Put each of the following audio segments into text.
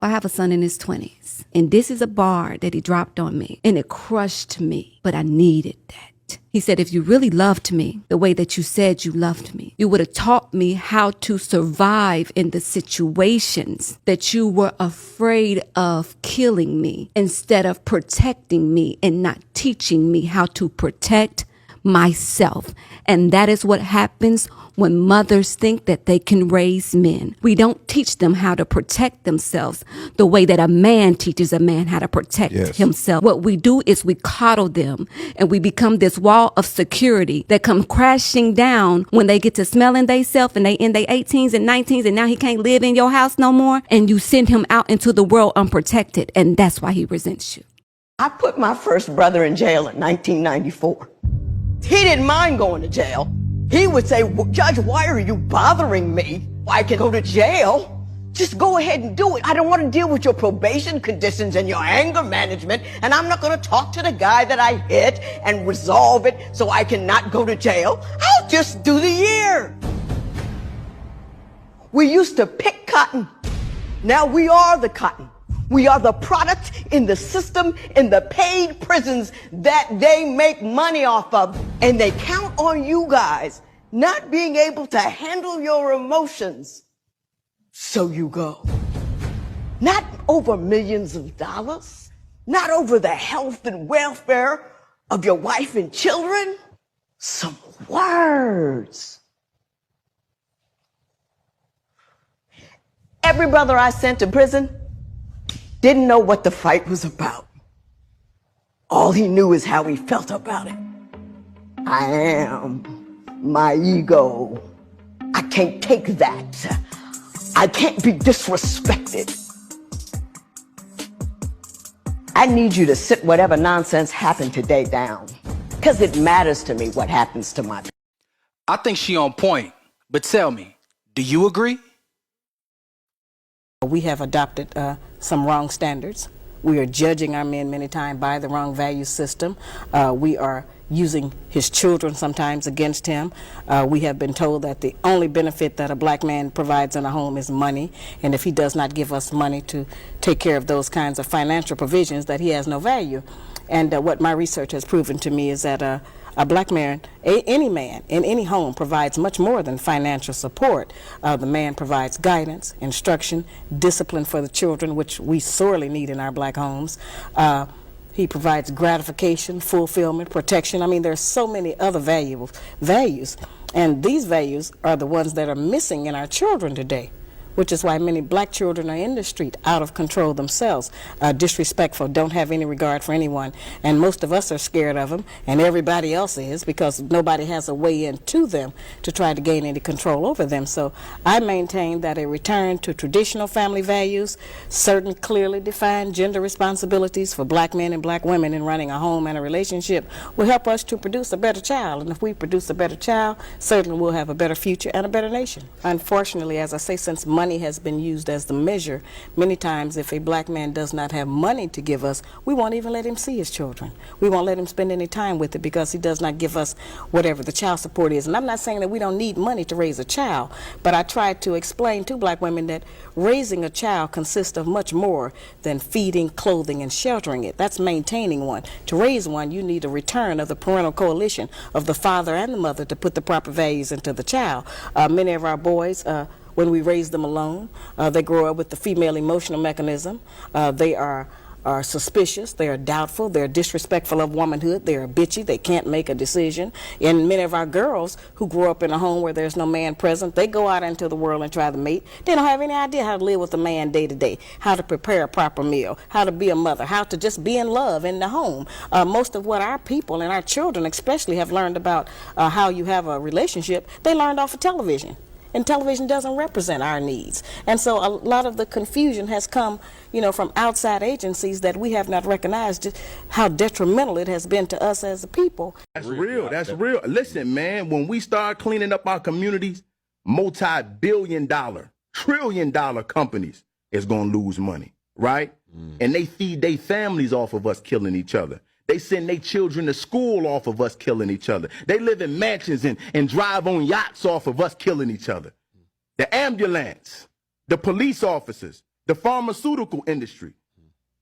I have a son in his 20s, and this is a bar that he dropped on me, and it crushed me, but I needed that. He said, if you really loved me the way that you said you loved me, you would have taught me how to survive in the situations that you were afraid of killing me instead of protecting me and not teaching me how to protect myself. And that is what happens when mothers think that they can raise men. We don't teach them how to protect themselves the way that a man teaches a man how to protect himself. What we do is we coddle them, and we become this wall of security that come crashing down when they get to smelling theyself and they in their 18s and 19s, and now he can't live in your house no more, and you send him out into the world unprotected, and that's why he resents you. I put my first brother in jail in 1994. He didn't mind going to jail. He would say, Judge, why are you bothering me? I can go to jail. Just go ahead and do it. I don't want to deal with your probation conditions and your anger management, and I'm not going to talk to the guy that I hit and resolve it so I can not go to jail. I'll just do the year. We used to pick cotton. Now we are the cotton. We are the product in the system, in the paid prisons that they make money off of. And they count on you guys not being able to handle your emotions. So you go. Not over millions of dollars, not over the health and welfare of your wife and children. Some words. Every brother I sent to prison didn't know what the fight was about. All he knew is how he felt about it. I am my ego. I can't take that. I can't be disrespected. I need you to sit whatever nonsense happened today down, because it matters to me what happens to my. I think she on point, but tell me, do you agree? We have adopted some wrong standards. We are judging our men many times by the wrong value system. We are using his children sometimes against him. We have been told that the only benefit that a black man provides in a home is money, and if he does not give us money to take care of those kinds of financial provisions, that he has no value. And what my research has proven to me is that a black man, any man in any home, provides much more than financial support. The man provides guidance, instruction, discipline for the children, which we sorely need in our black homes. He provides gratification, fulfillment, protection. I mean, there's so many other values, and these values are the ones that are missing in our children today, which is why many black children are in the street, out of control themselves, disrespectful, don't have any regard for anyone. And most of us are scared of them, and everybody else is, because nobody has a way into them to try to gain any control over them. So I maintain that a return to traditional family values, certain clearly defined gender responsibilities for black men and black women in running a home and a relationship will help us to produce a better child. And if we produce a better child, certainly we'll have a better future and a better nation. Unfortunately, as I say, since money has been used as the measure, many times if a black man does not have money to give us, we won't even let him see his children. We won't let him spend any time with it, because he does not give us whatever the child support is. And I'm not saying that we don't need money to raise a child, but I try to explain to black women that raising a child consists of much more than feeding, clothing, and sheltering it. That's maintaining one. To raise one, you need a return of the parental coalition of the father and the mother to put the proper values into the child. Many of our boys, when we raise them alone, they grow up with the female emotional mechanism. They are suspicious, they are doubtful, they're disrespectful of womanhood, they're bitchy, they can't make a decision. And many of our girls who grow up in a home where there's no man present, they go out into the world and try to mate. They don't have any idea how to live with a man day to day, how to prepare a proper meal, how to be a mother, how to just be in love in the home. Most of what our people and our children especially have learned about how you have a relationship, they learned off of television. And television doesn't represent our needs. And so a lot of the confusion has come, from outside agencies that we have not recognized just how detrimental it has been to us as a people. That's real. That's real. Listen, man, when we start cleaning up our communities, multi-billion-dollar, trillion-dollar companies is going to lose money, right? And they feed their families off of us killing each other. They send their children to school off of us killing each other. They live in mansions and drive on yachts off of us killing each other. The ambulance, the police officers, The pharmaceutical industry.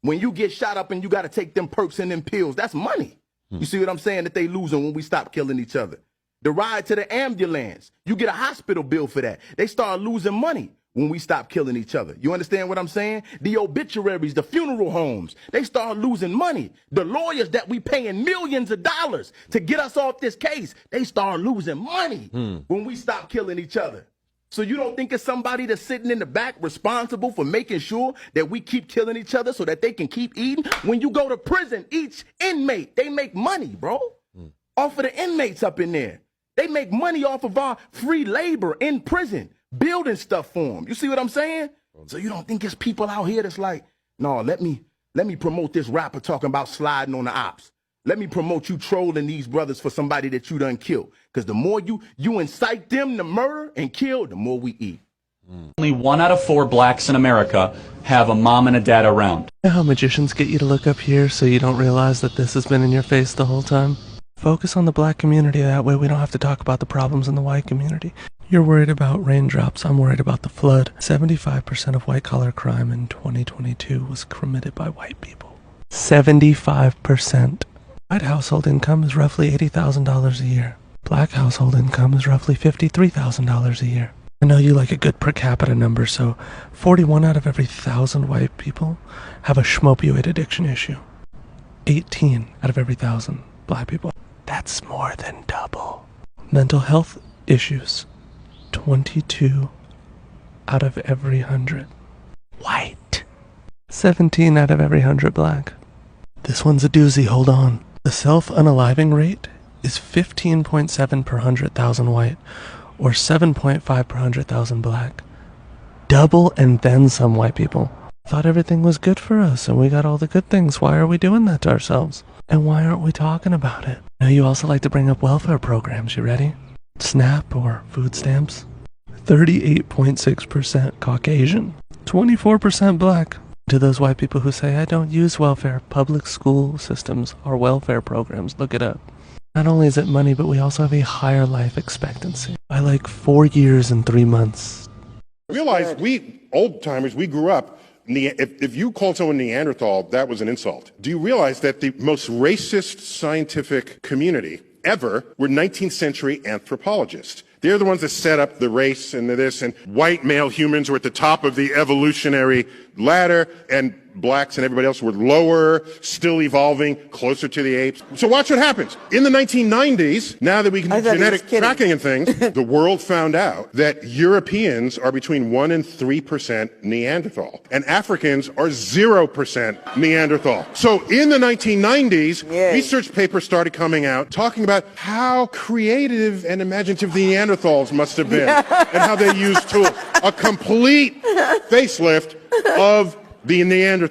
When you get shot up and you got to take them perks and them pills, that's money. You see what I'm saying? That they losing when we stop killing each other. The ride to the ambulance, you get a hospital bill for that. They start losing money when we stop killing each other. You understand what I'm saying? The obituaries, the funeral homes, they start losing money. The lawyers that we paying millions of dollars to get us off this case, they start losing money when we stop killing each other. So you don't think it's somebody that's sitting in the back responsible for making sure that we keep killing each other so that they can keep eating? When you go to prison, each inmate, they make money, bro, off of the inmates up in there. They make money off of our free labor in prison, building stuff for them. You see what I'm saying? So you don't think it's people out here that's like, no, let me promote this rapper talking about sliding on the ops. Let me promote you trolling these brothers for somebody that you done killed. Because the more you incite them to murder and kill, the more we eat. Only 1 out of 4 blacks in America have a mom and a dad around. You know how magicians get you to look up here so you don't realize that this has been in your face the whole time? Focus on the black community, that way we don't have to talk about the problems in the white community. You're worried about raindrops, I'm worried about the flood. 75% of white-collar crime in 2022 was committed by white people. 75%. White household income is roughly $80,000 a year. Black household income is roughly $53,000 a year. I know you like a good per capita number, so 41 out of every 1,000 white people have a schmopioid addiction issue. 18 out of every 1,000 black people. That's more than double. Mental health issues. 22 out of every 100 white. 17 out of every 100 black. This one's a doozy, hold on. The self-unaliving rate is 15.7 per 100,000 white, or 7.5 per 100,000 black. Double and then some white people. Thought everything was good for us and we got all the good things. Why are we doing that to ourselves? And why aren't we talking about it? Now you also like to bring up welfare programs, you ready? SNAP or food stamps. 38.6% Caucasian. 24% black. To those white people who say, I don't use welfare, public school systems are welfare programs. Look it up. Not only is it money, but we also have a higher life expectancy. By like 4 years and 3 months. Realize we, old timers, we grew up, if you called someone Neanderthal, that was an insult. Do you realize that the most racist scientific community ever were 19th century anthropologists? They're the ones that set up the race and this, and white male humans were at the top of the evolutionary ladder, and blacks and everybody else were lower, still evolving, closer to the apes. So watch what happens. In the 1990s, now that we can do genetic tracking and things, the world found out that Europeans are between 1% and 3% Neanderthal, and Africans are 0% Neanderthal. So in the 1990s, research papers started coming out talking about how creative and imaginative the Neanderthals must have been and how they used tools. A complete facelift of the Neanderthal.